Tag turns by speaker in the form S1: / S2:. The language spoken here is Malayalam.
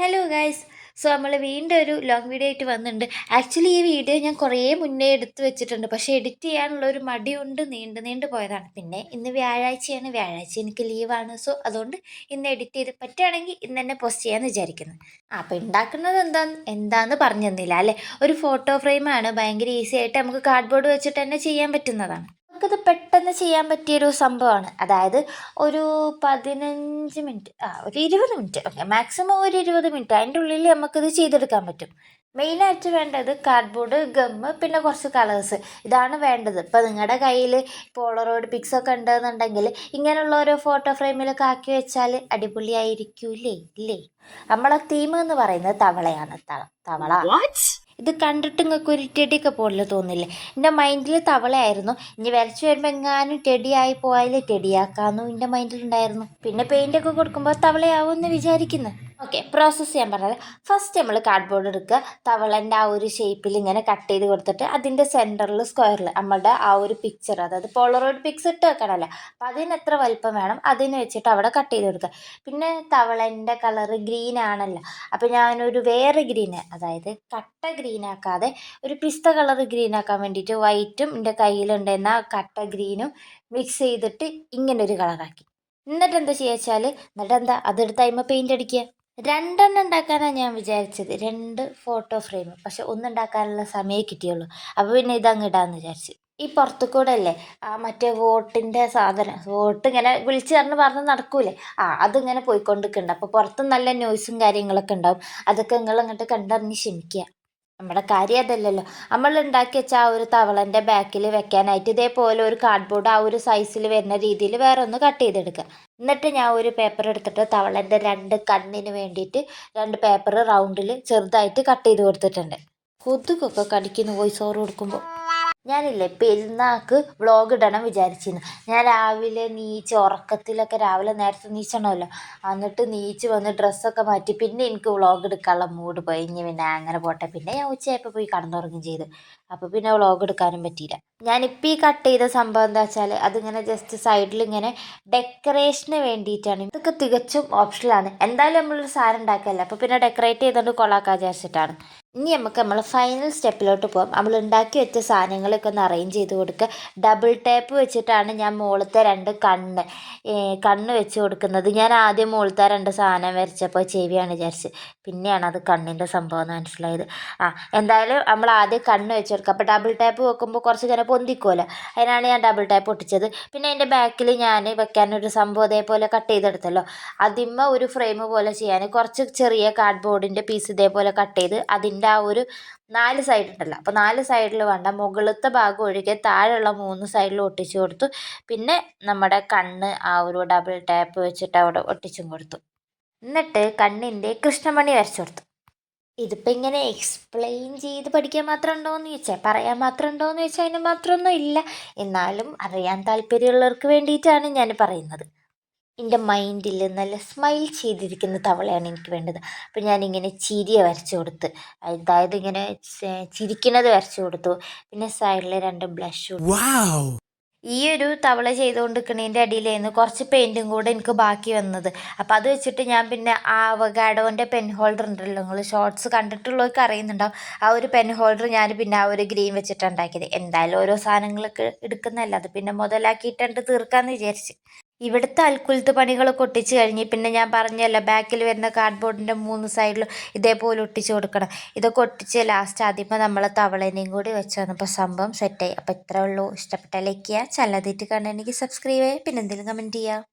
S1: Hello guys. സോ നമ്മൾ വീണ്ടും ഒരു ലോങ് വീഡിയോ ആയിട്ട് വന്നിട്ടുണ്ട്. ആക്ച്വലി ഈ വീഡിയോ ഞാൻ കുറേ മുന്നേ എടുത്ത് വെച്ചിട്ടുണ്ട്, പക്ഷേ എഡിറ്റ് ചെയ്യാനുള്ള ഒരു മടി കൊണ്ട് നീണ്ടു പോയതാണ്. പിന്നെ ഇന്ന് വ്യാഴാഴ്ചയാണ്, വ്യാഴാഴ്ച എനിക്ക് ലീവാണ്. സോ അതുകൊണ്ട് ഇന്ന് എഡിറ്റ് ചെയ്ത് പറ്റുകയാണെങ്കിൽ ഇന്ന് തന്നെ പോസ്റ്റ് ചെയ്യാമെന്ന് വിചാരിക്കുന്നു. അപ്പോൾ ഉണ്ടാക്കുന്നത് എന്താന്ന് പറഞ്ഞു തന്നില്ല അല്ലേ. ഒരു ഫോട്ടോ ഫ്രെയിമാണ്, ഭയങ്കര ഈസി ആയിട്ട് നമുക്ക് കാർഡ്ബോർഡ് വെച്ചിട്ട് തന്നെ ചെയ്യാൻ പറ്റുന്നതാണ്. നമുക്കത് പെട്ടെന്ന് ചെയ്യാൻ പറ്റിയൊരു സംഭവമാണ്. അതായത് ഒരു 15 മിനിറ്റ്, ഒരു 20 മിനിറ്റ്, ഓക്കെ, മാക്സിമം ഒരു 20 മിനിറ്റ്, അതിൻ്റെ ഉള്ളിൽ നമുക്കിത് ചെയ്തെടുക്കാൻ പറ്റും. മെയിനായിട്ട് വേണ്ടത് കാർഡ്ബോർഡ്, ഗമ്മ്, പിന്നെ കുറച്ച് കളേഴ്സ്, ഇതാണ് വേണ്ടത്. ഇപ്പം നിങ്ങളുടെ കയ്യിൽ പോളറോയിഡ് പിക്സ് ഒക്കെ ഉണ്ടെന്നുണ്ടെങ്കിൽ ഇങ്ങനെയുള്ള ഓരോ ഫോട്ടോ ഫ്രെയിമിലൊക്കെ ആക്കി വെച്ചാൽ അടിപൊളിയായിരിക്കൂലേ ഇല്ലേ. നമ്മളെ തീം എന്ന് പറയുന്നത് തവളയാണ്. തവള ഇത് കണ്ടിട്ട് നിങ്ങൾക്ക് ഒരു ടെടിയൊക്കെ പോലെ തോന്നില്ലേ? എൻ്റെ മൈൻഡിൽ തവളയായിരുന്നു. ഇനി വരച്ച് വരുമ്പോൾ എങ്ങാനും ടെടിയായി പോയാൽ ടെടിയാക്കാമെന്നും എൻ്റെ മൈൻഡിലുണ്ടായിരുന്നു. പിന്നെ പെയിൻ്റൊക്കെ കൊടുക്കുമ്പോൾ തവളയാവുമെന്ന് വിചാരിക്കുന്നു. ഓക്കെ, പ്രോസസ്സ് ചെയ്യാൻ പറഞ്ഞത്, ഫസ്റ്റ് നമ്മൾ കാർഡ്ബോർഡ് എടുക്കുക, തവളൻ്റെ ആ ഒരു ഷേപ്പിൽ ഇങ്ങനെ കട്ട് ചെയ്ത് കൊടുത്തിട്ട് അതിൻ്റെ സെൻറ്ററിൽ സ്ക്വയറിൽ നമ്മളുടെ ആ ഒരു പിക്ചർ, അതായത് പോളറോയിഡ് പിക്സ് ഇട്ട് വെക്കണമല്ലോ, അപ്പം അതിന് എത്ര വലിപ്പം വേണം അതിന് വെച്ചിട്ട് അവിടെ കട്ട് ചെയ്ത് കൊടുക്കുക. പിന്നെ തവളൻ്റെ കളറ് ഗ്രീൻ ആണല്ലോ, അപ്പം ഞാനൊരു വേറെ ഗ്രീന്, അതായത് കട്ട ഗ്രീൻ ആക്കാതെ ഒരു പിസ്ത കളർ ഗ്രീൻ ആക്കാൻ വേണ്ടിയിട്ട് വൈറ്റും എൻ്റെ കയ്യിലുണ്ടായിരുന്ന കട്ട ഗ്രീനും മിക്സ് ചെയ്തിട്ട് ഇങ്ങനൊരു കളറാക്കി. എന്നിട്ട് എന്താ ചെയ്യുക വെച്ചാൽ, അതെടുത്ത് അതിന്മേൽ പെയിൻ്റ് അടിക്കുക. രണ്ടെണ്ണം ഉണ്ടാക്കാനാണ് ഞാൻ വിചാരിച്ചത്, 2 ഫോട്ടോ ഫ്രെയിം. പക്ഷെ ഒന്നുണ്ടാക്കാനുള്ള സമയമേ കിട്ടിയുള്ളൂ. അപ്പോൾ പിന്നെ ഇതങ്ങ് ഇടാമെന്ന് വിചാരിച്ചു. ഈ പുറത്തു കൂടെ അല്ലേ മറ്റേ വോട്ടിൻ്റെ സാധനം, വോട്ട് ഇങ്ങനെ വിളിച്ച് പറഞ്ഞ് നടക്കൂലേ, അതിങ്ങനെ പോയിക്കൊണ്ടിരിക്കുന്നുണ്ട്. അപ്പോൾ പുറത്ത് നല്ല നോയ്സും കാര്യങ്ങളൊക്കെ ഉണ്ടാവും. അതൊക്കെ നിങ്ങൾ അങ്ങോട്ട് കണ്ടറിഞ്ഞ് ക്ഷമിക്കുക. നമ്മുടെ കാര്യം അതല്ലല്ലോ. നമ്മൾ ഉണ്ടാക്കി വെച്ച ആ ഒരു തവളൻ്റെ ബാക്കിൽ വെക്കാനായിട്ട് ഇതേപോലെ ഒരു കാർഡ്ബോർഡ് ആ ഒരു സൈസിൽ വരുന്ന രീതിയിൽ വേറെ ഒന്ന് കട്ട് ചെയ്തെടുക്കുക. എന്നിട്ട് ഞാൻ ഒരു പേപ്പർ എടുത്തിട്ട് തവളൻ്റെ 2 കണ്ണിന് വേണ്ടിയിട്ട് 2 പേപ്പർ റൗണ്ടിൽ ചെറുതായിട്ട് കട്ട് ചെയ്ത് കൊടുത്തിട്ടുണ്ട്. കൊതുകൊക്കെ കടിക്കുന്നു വോയിസ് ഓവർ കൊടുക്കുമ്പോൾ. ഞാനില്ലേ പെരുന്നാൾക്ക് വ്ളോഗ് ഇടണം വിചാരിച്ചിരുന്നു. ഞാൻ രാവിലെ ഉറക്കത്തിലൊക്കെ രാവിലെ നേരത്തെ നീച്ചണമല്ലോ, എന്നിട്ട് വന്ന് ഡ്രസ്സൊക്കെ മാറ്റി പിന്നെ എനിക്ക് വ്ളോഗ് എടുക്കാനുള്ള മൂഡ് പോയി. ഇനി പിന്നെ അങ്ങനെ പോട്ടെ, പിന്നെ ഞാൻ ഉച്ചയായപ്പോൾ പോയി കടന്നുറങ്ങുകയും ചെയ്തു. അപ്പോൾ പിന്നെ വ്ളോഗ് എടുക്കാനും പറ്റിയില്ല. ഞാനിപ്പോൾ ഈ കട്ട് ചെയ്ത സംഭവം എന്താ വെച്ചാൽ, അതിങ്ങനെ ജസ്റ്റ് സൈഡിൽ ഇങ്ങനെ ഡെക്കറേഷന് വേണ്ടിയിട്ടാണ്. ഇതൊക്കെ തികച്ചും ഓപ്ഷനിലാണ്. എന്തായാലും നമ്മളൊരു സാധനം ഉണ്ടാക്കിയല്ലേ, അപ്പോൾ പിന്നെ ഡെക്കറേറ്റ് ചെയ്തുകൊണ്ട് കൊളാക്കാൻ വിചാരിച്ചിട്ടാണ്. ഇനി നമുക്ക് നമ്മൾ ഫൈനൽ സ്റ്റെപ്പിലോട്ട് പോകാം. നമ്മൾ ഉണ്ടാക്കി വെച്ച സാധനങ്ങളൊക്കെ ഒന്ന് അറേഞ്ച് ചെയ്ത് കൊടുക്കുക. ഡബിൾ ടേപ്പ് വെച്ചിട്ടാണ് ഞാൻ മുകളിലത്തെ 2 കണ്ണ് വെച്ച് കൊടുക്കുന്നത്. ഞാൻ ആദ്യം മുകളിലത്തെ 2 സാധനം വരച്ചപ്പോൾ ചെവിയാണ് വിചാരിച്ച്, പിന്നെയാണ് അത് കണ്ണിൻ്റെ സംഭവം എന്ന് മനസ്സിലായത്. എന്തായാലും നമ്മൾ ആദ്യം കണ്ണ് വെച്ച് കൊടുക്കുക. അപ്പോൾ ഡബിൾ ടേപ്പ് വെക്കുമ്പോൾ കുറച്ച് ഇങ്ങനെ പൊന്തിക്കുമല്ലോ, അതിനാണ് ഞാൻ ഡബിൾ ടേപ്പ് ഒട്ടിച്ചത്. പിന്നെ അതിൻ്റെ ബാക്കിൽ ഞാൻ വെക്കാനൊരു സംഭവം അതേപോലെ കട്ട് ചെയ്തെടുത്തല്ലോ, അതിന്മേൽ ഒരു ഫ്രെയിം പോലെ ചെയ്യാൻ കുറച്ച് ചെറിയ കാർഡ്ബോർഡിൻ്റെ പീസ് ഇതേപോലെ കട്ട് ചെയ്ത് അതിൻ്റെ ആ ഒരു 4 സൈഡ് ഉണ്ടല്ലോ, അപ്പോൾ 4 സൈഡിൽ വേണ്ട, മുകളിലത്തെ ഭാഗം ഒഴികെ താഴെയുള്ള 3 സൈഡിലും ഒട്ടിച്ചു കൊടുത്തു. പിന്നെ നമ്മുടെ കണ്ണ് ആ ഒരു ഡബിൾ ടാപ്പ് വെച്ചിട്ട് അവിടെ ഒട്ടിച്ചും കൊടുത്തു. എന്നിട്ട് കണ്ണിൻ്റെ കൃഷ്ണമണി വരച്ചു കൊടുത്തു. ഇതിപ്പോൾ ഇങ്ങനെ എക്സ്പ്ലെയിൻ ചെയ്ത് പഠിക്കാൻ മാത്രം ഉണ്ടോയെന്ന് ചോദിച്ചാൽ, പറയാൻ മാത്രം ഉണ്ടോയെന്ന് ചോദിച്ചാൽ അതിന് മാത്രമൊന്നും ഇല്ല. എന്നാലും അറിയാൻ താല്പര്യമുള്ളവർക്ക് വേണ്ടിയിട്ടാണ് ഞാൻ പറയുന്നത്. എൻ്റെ മൈൻഡിൽ നല്ല സ്മൈൽ ചെയ്തിരിക്കുന്ന തവളയാണ് എനിക്ക് വേണ്ടത്. അപ്പം ഞാനിങ്ങനെ ചിരിയെ വരച്ചു കൊടുത്ത്, അതായത് ഇങ്ങനെ ചിരിക്കുന്നത് വരച്ചു കൊടുത്തു. പിന്നെ സൈഡിൽ 2 ബ്ലഷ്. ഈ ഒരു തവള ചെയ്തുകൊണ്ടിരിക്കുന്നതിൻ്റെ അടിയിലായിരുന്നു കുറച്ച് പെയിൻറ്റും കൂടെ എനിക്ക് ബാക്കി വന്നത്. അപ്പം അത് വെച്ചിട്ട് ഞാൻ പിന്നെ അവഗാഡോൻ്റെ പെൻ ഹോൾഡർ ഉണ്ടല്ലോ, നിങ്ങൾ ഷോർട്സ് കണ്ടിട്ടുള്ളവർക്ക് അറിയുന്നുണ്ടാവും. ആ ഒരു പെൻ ഹോൾഡർ ഞാൻ പിന്നെ ആ ഒരു ഗ്രീൻ വെച്ചിട്ടാണ് ഉണ്ടാക്കിയത്. എന്തായാലും ഓരോ സാധനങ്ങളൊക്കെ എടുക്കുന്നതല്ല, അത് പിന്നെ മുതലാക്കിയിട്ടുണ്ട് തീർക്കാമെന്ന് വിചാരിച്ച്. ഇവിടുത്തെ അൽക്കുലത്ത് പണികളൊക്കെ ഒട്ടിച്ച് കഴിഞ്ഞ് പിന്നെ ഞാൻ പറഞ്ഞല്ലോ, ബാക്കിൽ വരുന്ന കാർഡ്ബോർഡിൻ്റെ 3 സൈഡിലും ഇതേപോലെ ഒട്ടിച്ച് കൊടുക്കണം. ഇതൊക്കെ ഒട്ടിച്ച് ലാസ്റ്റ് ആദ്യമേ നമ്മൾ തവളേനെയും കൂടി വെച്ച് വന്നപ്പോൾ സംഭവം സെറ്റായി. അപ്പോൾ ഇത്രേ ഉള്ളൂ. ഇഷ്ടപ്പെട്ട ലൈക്ക് ചെയ്യുക, ചല്ലതിട്ട് കണ്ടെങ്കിൽ സബ്സ്ക്രൈബ് ചെയ്യുക, പിന്നെ എന്തെങ്കിലും കമൻറ്റ് ചെയ്യുക.